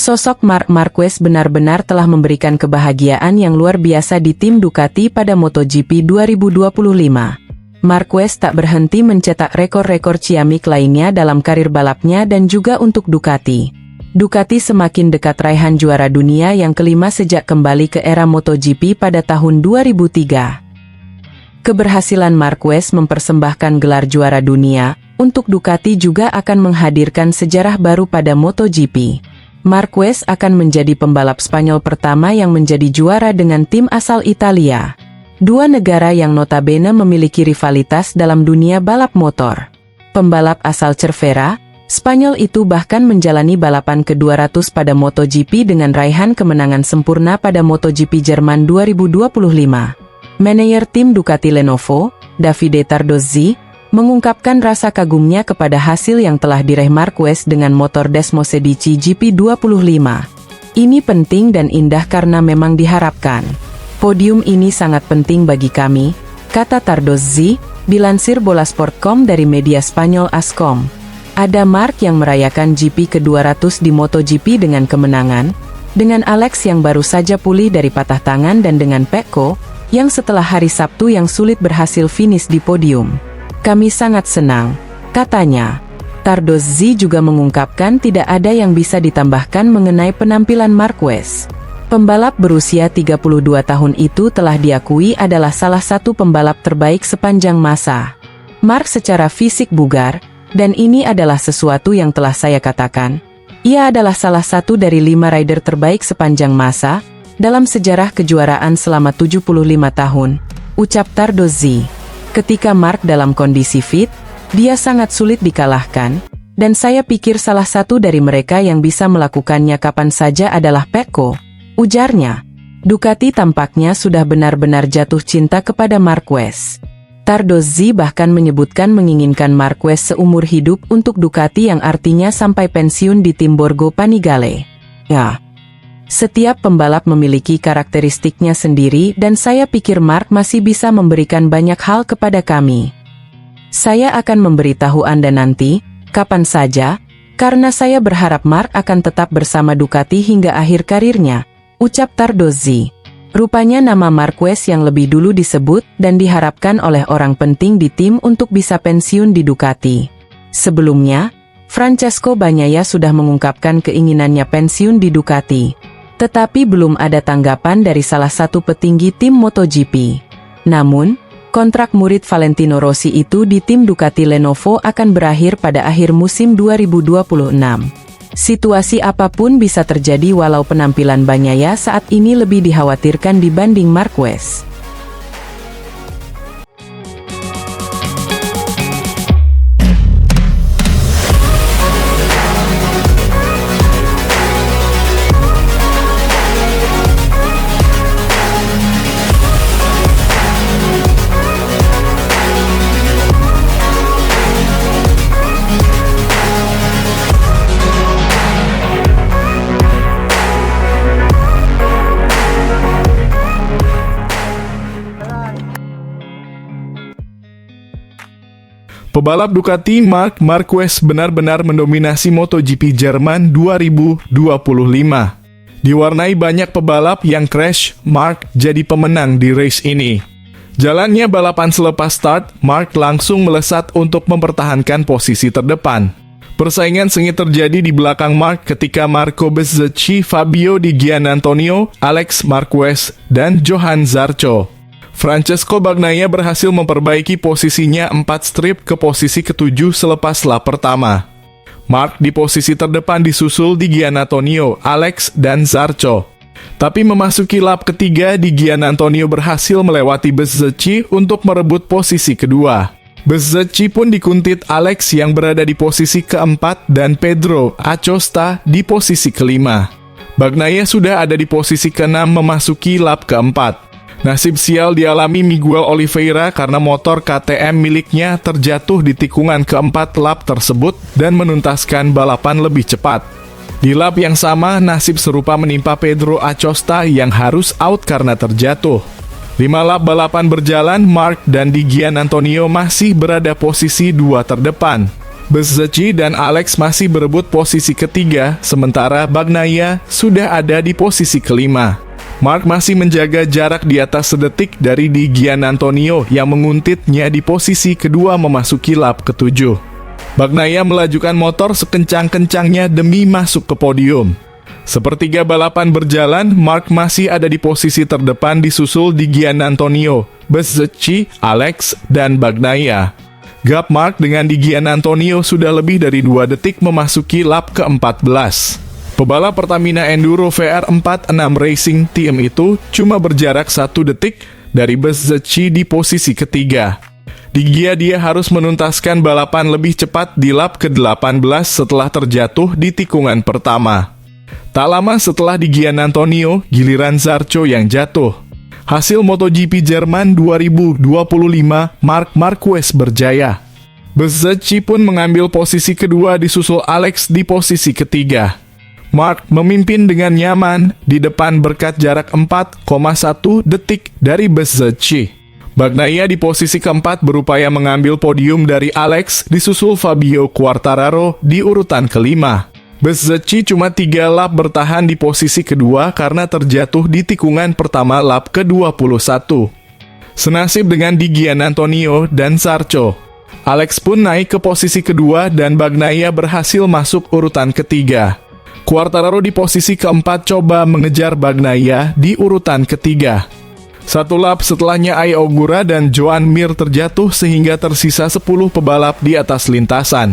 Sosok Marc Marquez benar-benar telah memberikan kebahagiaan yang luar biasa di tim Ducati pada MotoGP 2025. Marquez tak berhenti mencetak rekor-rekor ciamik lainnya dalam karir balapnya dan juga untuk Ducati. Ducati semakin dekat raihan juara dunia yang kelima sejak kembali ke era MotoGP pada tahun 2003. Keberhasilan Marquez mempersembahkan gelar juara dunia untuk Ducati juga akan menghadirkan sejarah baru pada MotoGP. Marquez akan menjadi pembalap Spanyol pertama yang menjadi juara dengan tim asal Italia. Dua negara yang notabene memiliki rivalitas dalam dunia balap motor. Pembalap asal Cervera, Spanyol itu bahkan menjalani balapan ke-200 pada MotoGP dengan raihan kemenangan sempurna pada MotoGP Jerman 2025. Manajer tim Ducati Lenovo, Davide Tardozzi, mengungkapkan rasa kagumnya kepada hasil yang telah diraih Marquez dengan motor Desmosedici GP25. Ini penting dan indah karena memang diharapkan. Podium ini sangat penting bagi kami, kata Tardozzi, dilansir Bolasport.com dari media Spanyol ASCOM. Ada Marc yang merayakan GP ke-200 di MotoGP dengan kemenangan, dengan Alex yang baru saja pulih dari patah tangan dan dengan Pecco, yang setelah hari Sabtu yang sulit berhasil finish di podium. Kami sangat senang, katanya. Tardozzi juga mengungkapkan tidak ada yang bisa ditambahkan mengenai penampilan Marquez. Pembalap berusia 32 tahun itu telah diakui adalah salah satu pembalap terbaik sepanjang masa. Marc secara fisik bugar, dan ini adalah sesuatu yang telah saya katakan. Ia adalah salah satu dari 5 rider terbaik sepanjang masa, dalam sejarah kejuaraan selama 75 tahun, ucap Tardozzi. Ketika Marc dalam kondisi fit, dia sangat sulit dikalahkan, dan saya pikir salah satu dari mereka yang bisa melakukannya kapan saja adalah Pecco, ujarnya. Ducati tampaknya sudah benar-benar jatuh cinta kepada Marquez. Tardozzi bahkan menyebutkan menginginkan Marquez seumur hidup untuk Ducati yang artinya sampai pensiun di tim Borgo Panigale. Ya. Setiap pembalap memiliki karakteristiknya sendiri dan saya pikir Marc masih bisa memberikan banyak hal kepada kami. Saya akan memberitahu Anda nanti, kapan saja, karena saya berharap Marc akan tetap bersama Ducati hingga akhir karirnya, ucap Tardozzi. Rupanya nama Marquez yang lebih dulu disebut dan diharapkan oleh orang penting di tim untuk bisa pensiun di Ducati. Sebelumnya, Francesco Bagnaia sudah mengungkapkan keinginannya pensiun di Ducati. Tetapi belum ada tanggapan dari salah satu petinggi tim MotoGP. Namun, kontrak murid Valentino Rossi itu di tim Ducati Lenovo akan berakhir pada akhir musim 2026. Situasi apapun bisa terjadi walau penampilan Bagnaia saat ini lebih dikhawatirkan dibanding Marquez. Pebalap Ducati Marc Marquez benar-benar mendominasi MotoGP Jerman 2025. Diwarnai banyak pebalap yang crash, Marc jadi pemenang di race ini. Jalannya balapan selepas start, Marc langsung melesat untuk mempertahankan posisi terdepan. Persaingan sengit terjadi di belakang Marc ketika Marco Bezzecchi, Fabio Di Giannantonio, Alex Marquez, dan Johann Zarco. Francesco Bagnaia berhasil memperbaiki posisinya 4 strip ke posisi ke-7 selepas lap pertama. Marc di posisi terdepan disusul Di Giannantonio, Alex, dan Zarco. Tapi memasuki lap ketiga, Di Giannantonio berhasil melewati Bezzecchi untuk merebut posisi kedua. Bezzecchi pun dikuntit Alex yang berada di posisi keempat dan Pedro Acosta di posisi kelima. Bagnaia sudah ada di posisi keenam memasuki lap keempat. Nasib sial dialami Miguel Oliveira karena motor KTM miliknya terjatuh di tikungan keempat lap tersebut dan menuntaskan balapan lebih cepat. Di lap yang sama, nasib serupa menimpa Pedro Acosta yang harus out karena terjatuh. 5 lap balapan berjalan, Marc dan Di Giannantonio masih berada posisi 2 terdepan. Bezzecchi dan Alex masih berebut posisi ketiga, sementara Bagnaia sudah ada di posisi kelima. Mark masih menjaga jarak di atas sedetik dari Di Giannantonio yang menguntitnya di posisi kedua memasuki lap ketujuh. Bagnaia melajukan motor sekencang-kencangnya demi masuk ke podium. Sepertiga balapan berjalan, Mark masih ada di posisi terdepan disusul Di Giannantonio, Bezzecchi, Alex, dan Bagnaia. Gap Mark dengan Di Giannantonio sudah lebih dari 2 detik memasuki lap ke-14. Pebalap Pertamina Enduro VR46 Racing Team itu cuma berjarak 1 detik dari Bezzecchi di posisi ketiga. Di Gia dia harus menuntaskan balapan lebih cepat di lap ke-18 setelah terjatuh di tikungan pertama. Tak lama setelah Di Giannantonio, giliran Zarco yang jatuh. Hasil MotoGP Jerman 2025, Marc Marquez berjaya. Bezzecchi pun mengambil posisi kedua disusul Alex di posisi ketiga. Marc memimpin dengan nyaman di depan berkat jarak 4,1 detik dari Bezzecchi. Bagnaia di posisi keempat berupaya mengambil podium dari Alex disusul Fabio Quartararo di urutan kelima. Bezzecchi cuma 3 lap bertahan di posisi kedua karena terjatuh di tikungan pertama lap ke-21. Senasib dengan Di Giannantonio dan Zarco. Alex pun naik ke posisi kedua dan Bagnaia berhasil masuk urutan ketiga. Quartararo di posisi keempat coba mengejar Bagnaia di urutan ketiga. 1 lap setelahnya Ai Ogura dan Joan Mir terjatuh sehingga tersisa 10 pebalap di atas lintasan.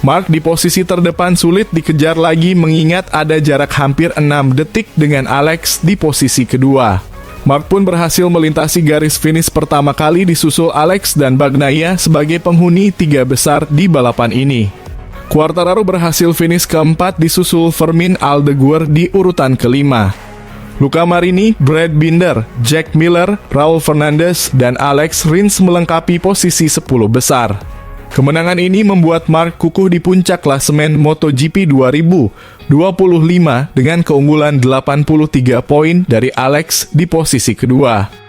Mark di posisi terdepan sulit dikejar lagi mengingat ada jarak hampir 6 detik dengan Alex di posisi kedua. Mark pun berhasil melintasi garis finish pertama kali disusul Alex dan Bagnaia sebagai penghuni 3 besar di balapan ini. Quartararo berhasil finish keempat disusul Fermin Aldeguer di urutan kelima. Luca Marini, Brad Binder, Jack Miller, Raul Fernandez, dan Alex Rins melengkapi posisi 10 besar. Kemenangan ini membuat Mark kukuh di puncak klasemen MotoGP 2025 dengan keunggulan 83 poin dari Alex di posisi kedua.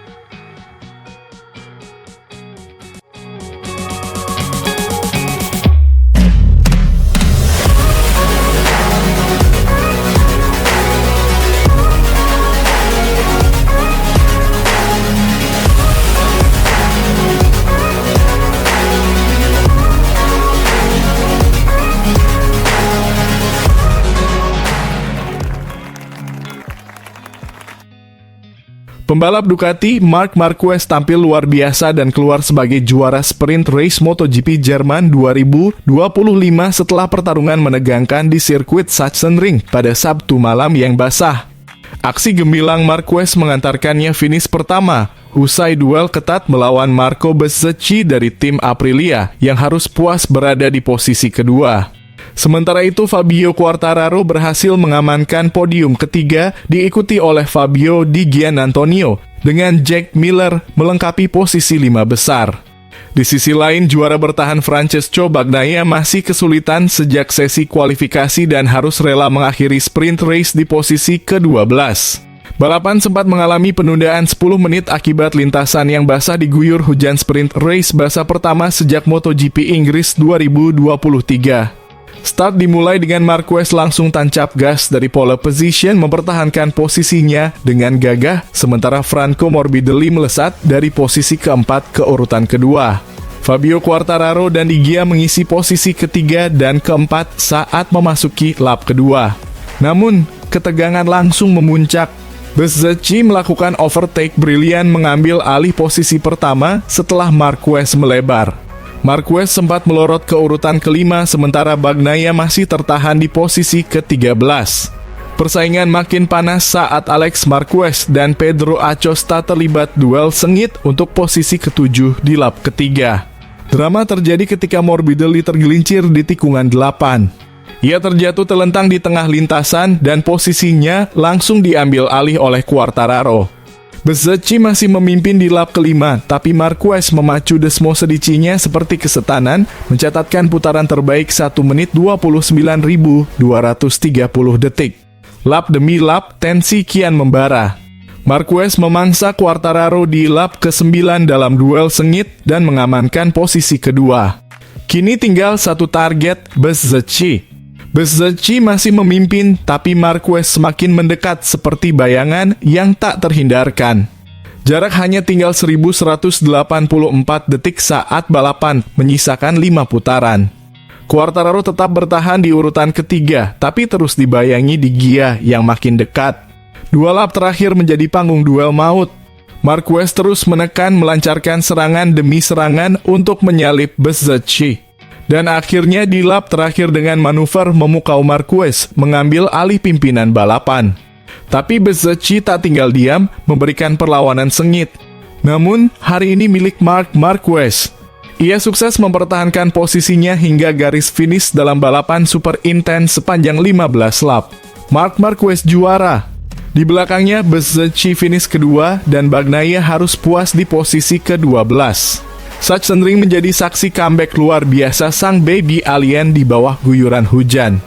Pembalap Ducati, Marc Marquez tampil luar biasa dan keluar sebagai juara sprint race MotoGP Jerman 2025 setelah pertarungan menegangkan di sirkuit Sachsenring pada Sabtu malam yang basah. Aksi gemilang Marquez mengantarkannya finish pertama, usai duel ketat melawan Marco Bezzecchi dari tim Aprilia yang harus puas berada di posisi kedua. Sementara itu, Fabio Quartararo berhasil mengamankan podium ketiga, diikuti oleh Fabio Di Giannantonio, dengan Jack Miller melengkapi posisi 5 besar. Di sisi lain, juara bertahan Francesco Bagnaia masih kesulitan sejak sesi kualifikasi dan harus rela mengakhiri sprint race di posisi ke-12. Balapan sempat mengalami penundaan 10 menit akibat lintasan yang basah diguyur hujan sprint race basah pertama sejak MotoGP Inggris 2023. Start dimulai dengan Marquez langsung tancap gas dari pole position mempertahankan posisinya dengan gagah, sementara Franco Morbidelli melesat dari posisi keempat ke urutan kedua. Fabio Quartararo dan Di Gia mengisi posisi ketiga dan keempat saat memasuki lap kedua. Namun, ketegangan langsung memuncak. Bezzecchi melakukan overtake brilian mengambil alih posisi pertama setelah Marquez melebar. Marquez sempat melorot ke urutan kelima sementara Bagnaia masih tertahan di posisi ke-13. Persaingan makin panas saat Alex Marquez dan Pedro Acosta terlibat duel sengit untuk posisi ke-7 di lap ketiga. Drama terjadi ketika Morbidelli tergelincir di tikungan 8. Ia terjatuh telentang di tengah lintasan dan posisinya langsung diambil alih oleh Quartararo. Bezzecchi masih memimpin di lap kelima, tapi Marquez memacu Desmosedici-nya seperti kesetanan, mencatatkan putaran terbaik 1 menit 29.230 detik. Lap demi lap, tensi kian membara. Marquez memangsa Quartararo di lap ke-9 dalam duel sengit dan mengamankan posisi kedua. Kini tinggal satu target, Bezzecchi. Bezzecchi masih memimpin, tapi Marquez semakin mendekat seperti bayangan yang tak terhindarkan. Jarak hanya tinggal 1184 detik saat balapan, menyisakan 5 putaran. Quartararo tetap bertahan di urutan ketiga, tapi terus dibayangi di Gia yang makin dekat. 2 lap terakhir menjadi panggung duel maut. Marquez terus menekan, melancarkan serangan demi serangan untuk menyalip Bezzecchi. Dan akhirnya di lap terakhir dengan manuver memukau Marquez mengambil alih pimpinan balapan. Tapi Bezzecchi tak tinggal diam, memberikan perlawanan sengit. Namun, hari ini milik Marc Marquez. Ia sukses mempertahankan posisinya hingga garis finish dalam balapan super intens sepanjang 15 lap. Marc Marquez juara. Di belakangnya, Bezzecchi finish kedua dan Bagnaia harus puas di posisi ke-12. Sachsenring menjadi saksi comeback luar biasa sang baby alien di bawah guyuran hujan.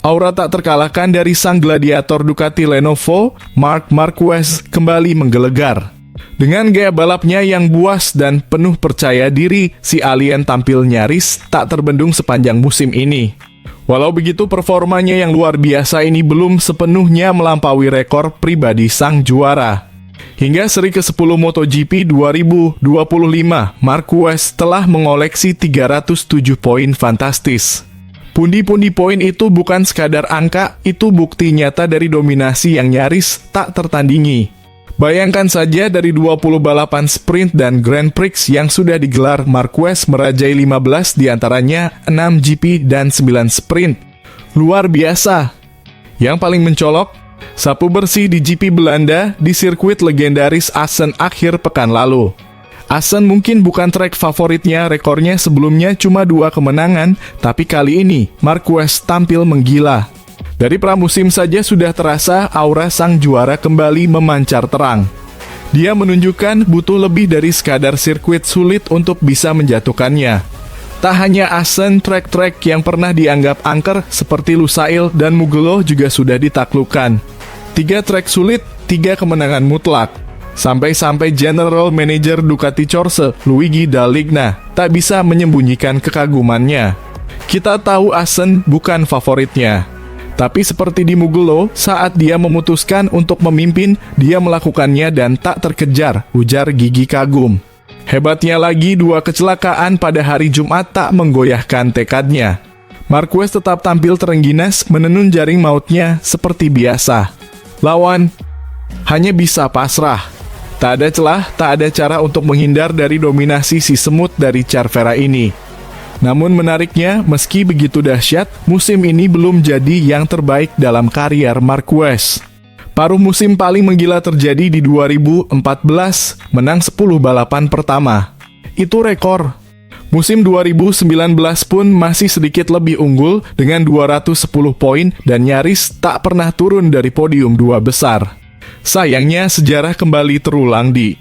Aura tak terkalahkan dari sang gladiator Ducati Lenovo, Marc Marquez kembali menggelegar. Dengan gaya balapnya yang buas dan penuh percaya diri, si alien tampil nyaris tak terbendung sepanjang musim ini. Walau begitu, performanya yang luar biasa ini belum sepenuhnya melampaui rekor pribadi sang juara. Hingga seri ke-10 MotoGP 2025, Marquez telah mengoleksi 307 poin fantastis. Pundi-pundi poin itu bukan sekadar angka, itu bukti nyata dari dominasi yang nyaris tak tertandingi. Bayangkan saja dari 20 balapan sprint dan Grand Prix yang sudah digelar, Marquez merajai 15 diantaranya 6 GP dan 9 sprint. Luar biasa. Yang paling mencolok, sapu bersih di GP Belanda di sirkuit legendaris Assen akhir pekan lalu. Assen mungkin bukan trek favoritnya, rekornya sebelumnya cuma 2 kemenangan, tapi kali ini Marquez tampil menggila. Dari pramusim saja sudah terasa aura sang juara kembali memancar terang. Dia menunjukkan butuh lebih dari sekadar sirkuit sulit untuk bisa menjatuhkannya. Tak hanya Assen, trek-trek yang pernah dianggap angker seperti Lusail dan Mugello juga sudah ditaklukkan. 3 trek sulit, 3 kemenangan mutlak. Sampai-sampai General Manager Ducati Corse, Luigi Dalligna, tak bisa menyembunyikan kekagumannya. Kita tahu Assen bukan favoritnya. Tapi seperti di Mugello, saat dia memutuskan untuk memimpin, dia melakukannya dan tak terkejar, ujar Gigi kagum. Hebatnya lagi, 2 kecelakaan pada hari Jumat tak menggoyahkan tekadnya. Marquez tetap tampil terengginas, menenun jaring mautnya seperti biasa. Lawan hanya bisa pasrah. Tak ada celah, tak ada cara untuk menghindar dari dominasi si semut dari Cervera ini. Namun menariknya, meski begitu dahsyat, musim ini belum jadi yang terbaik dalam karier Marquez. Paruh musim paling menggila terjadi di 2014, menang 10 balapan pertama. Itu rekor. Musim 2019 pun masih sedikit lebih unggul dengan 210 poin dan nyaris tak pernah turun dari podium 2 besar. Sayangnya sejarah kembali terulang di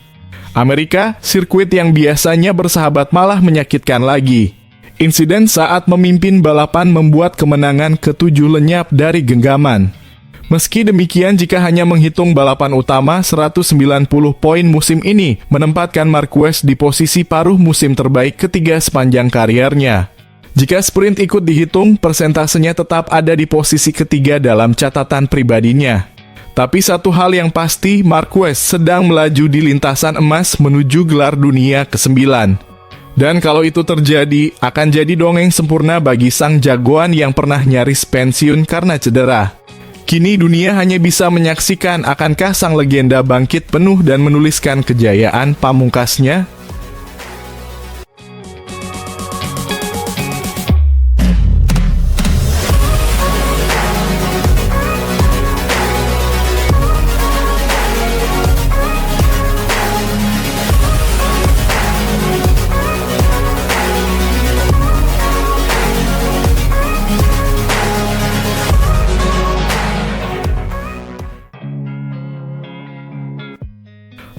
Amerika, sirkuit yang biasanya bersahabat malah menyakitkan lagi. Insiden saat memimpin balapan membuat kemenangan ke-7 lenyap dari genggaman. Meski demikian, jika hanya menghitung balapan utama, 190 poin musim ini menempatkan Marquez di posisi paruh musim terbaik ketiga sepanjang kariernya. Jika sprint ikut dihitung, persentasenya tetap ada di posisi ketiga dalam catatan pribadinya. Tapi satu hal yang pasti, Marquez sedang melaju di lintasan emas menuju gelar dunia ke-9. Dan kalau itu terjadi, akan jadi dongeng sempurna bagi sang jagoan yang pernah nyaris pensiun karena cedera. Kini dunia hanya bisa menyaksikan akankah sang legenda bangkit penuh dan menuliskan kejayaan pamungkasnya.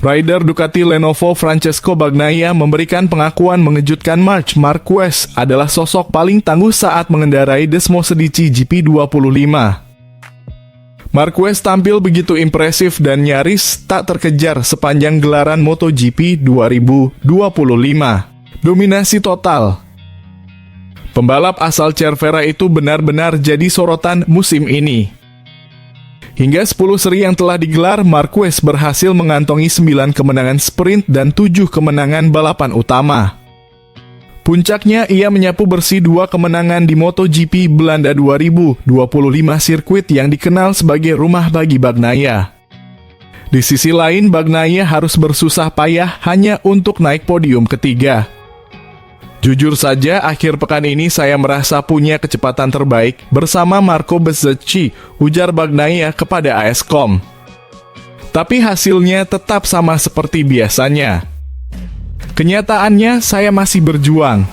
Rider Ducati Lenovo Francesco Bagnaia memberikan pengakuan mengejutkan Marc Marquez adalah sosok paling tangguh saat mengendarai Desmosedici GP25. Marquez tampil begitu impresif dan nyaris tak terkejar sepanjang gelaran MotoGP 2025. Dominasi total. Pembalap asal Cervera itu benar-benar jadi sorotan musim ini. Hingga 10 seri yang telah digelar, Marquez berhasil mengantongi 9 kemenangan sprint dan 7 kemenangan balapan utama. Puncaknya, ia menyapu bersih 2 kemenangan di MotoGP Belanda 2025 sirkuit yang dikenal sebagai rumah bagi Bagnaia. Di sisi lain, Bagnaia harus bersusah payah hanya untuk naik podium ketiga. Jujur saja, akhir pekan ini saya merasa punya kecepatan terbaik bersama Marco Bezzecchi, ujar Bagnaia kepada AS.com. Tapi hasilnya tetap sama seperti biasanya. Kenyataannya, saya masih berjuang.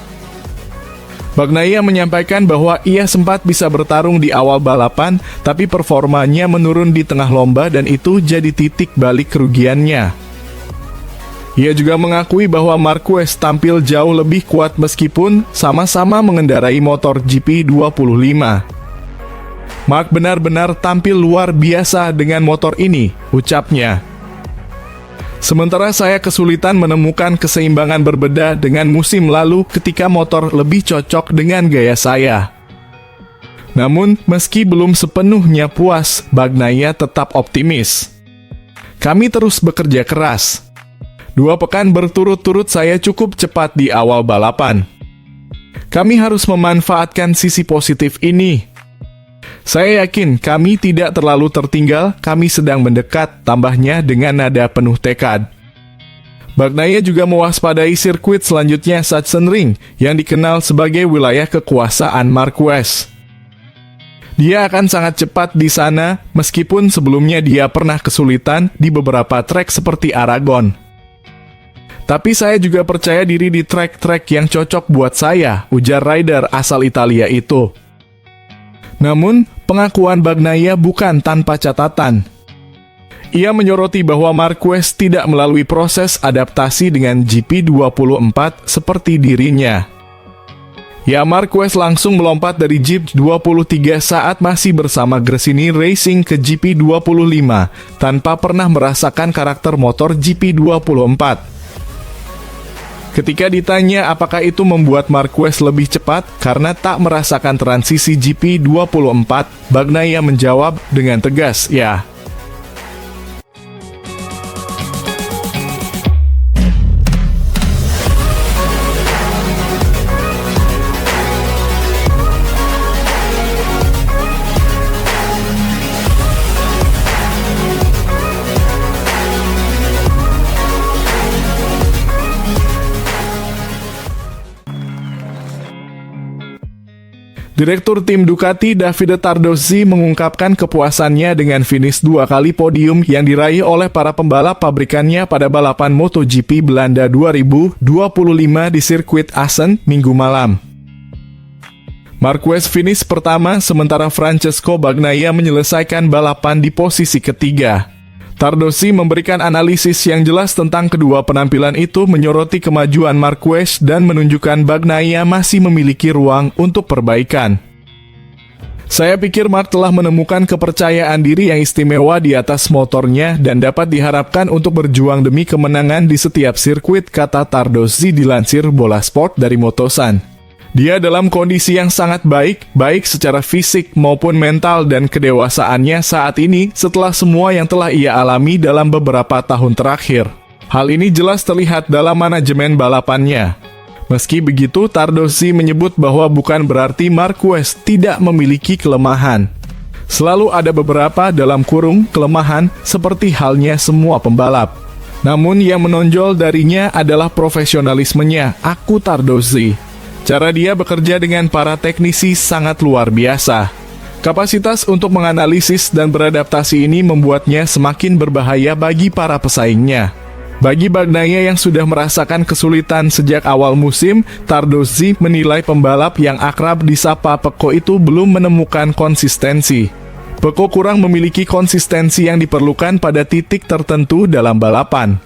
Bagnaia menyampaikan bahwa ia sempat bisa bertarung di awal balapan, tapi performanya menurun di tengah lomba dan itu jadi titik balik kerugiannya. Ia juga mengakui bahwa Marquez tampil jauh lebih kuat meskipun sama-sama mengendarai motor GP25. Marc benar-benar tampil luar biasa dengan motor ini, ucapnya. Sementara saya kesulitan menemukan keseimbangan berbeda dengan musim lalu ketika motor lebih cocok dengan gaya saya. Namun, meski belum sepenuhnya puas, Bagnaia tetap optimis. Kami terus bekerja keras. 2 pekan berturut-turut saya cukup cepat di awal balapan. Kami harus memanfaatkan sisi positif ini. Saya yakin kami tidak terlalu tertinggal, kami sedang mendekat, tambahnya dengan nada penuh tekad. Bagnaia juga mewaspadai sirkuit selanjutnya Sachsenring, yang dikenal sebagai wilayah kekuasaan Marquez. Dia akan sangat cepat di sana, meskipun sebelumnya dia pernah kesulitan di beberapa trek seperti Aragon. Tapi saya juga percaya diri di trek-trek yang cocok buat saya, ujar rider asal Italia itu. Namun, pengakuan Bagnaia bukan tanpa catatan. Ia menyoroti bahwa Marquez tidak melalui proses adaptasi dengan GP24 seperti dirinya. Ya, Marquez langsung melompat dari GP23 saat masih bersama Gresini Racing ke GP25, tanpa pernah merasakan karakter motor GP24. Ketika ditanya apakah itu membuat Marquez lebih cepat karena tak merasakan transisi GP24, Bagnaia menjawab dengan tegas, ya. Direktur tim Ducati Davide Tardozzi mengungkapkan kepuasannya dengan finish 2 kali podium yang diraih oleh para pembalap pabrikannya pada balapan MotoGP Belanda 2025 di sirkuit Assen Minggu malam. Marquez finish pertama, sementara Francesco Bagnaia menyelesaikan balapan di posisi ketiga. Tardozzi memberikan analisis yang jelas tentang kedua penampilan itu, menyoroti kemajuan Marquez dan menunjukkan Bagnaia masih memiliki ruang untuk perbaikan. Saya pikir Marc telah menemukan kepercayaan diri yang istimewa di atas motornya dan dapat diharapkan untuk berjuang demi kemenangan di setiap sirkuit, kata Tardozzi dilansir Bola Sport dari Motosan. Dia dalam kondisi yang sangat baik secara fisik maupun mental dan kedewasaannya saat ini setelah semua yang telah ia alami dalam beberapa tahun terakhir. Hal ini jelas terlihat dalam manajemen balapannya. Meski begitu, Tardozzi menyebut bahwa bukan berarti Marquez tidak memiliki kelemahan. Selalu ada beberapa dalam kurung kelemahan seperti halnya semua pembalap. Namun yang menonjol darinya adalah profesionalismenya, aku Tardozzi. Cara dia bekerja dengan para teknisi sangat luar biasa. Kapasitas untuk menganalisis dan beradaptasi ini membuatnya semakin berbahaya bagi para pesaingnya. Bagi Bagnaia yang sudah merasakan kesulitan sejak awal musim, Tardozzi menilai pembalap yang akrab disapa Pecco itu belum menemukan konsistensi. Pecco kurang memiliki konsistensi yang diperlukan pada titik tertentu dalam balapan.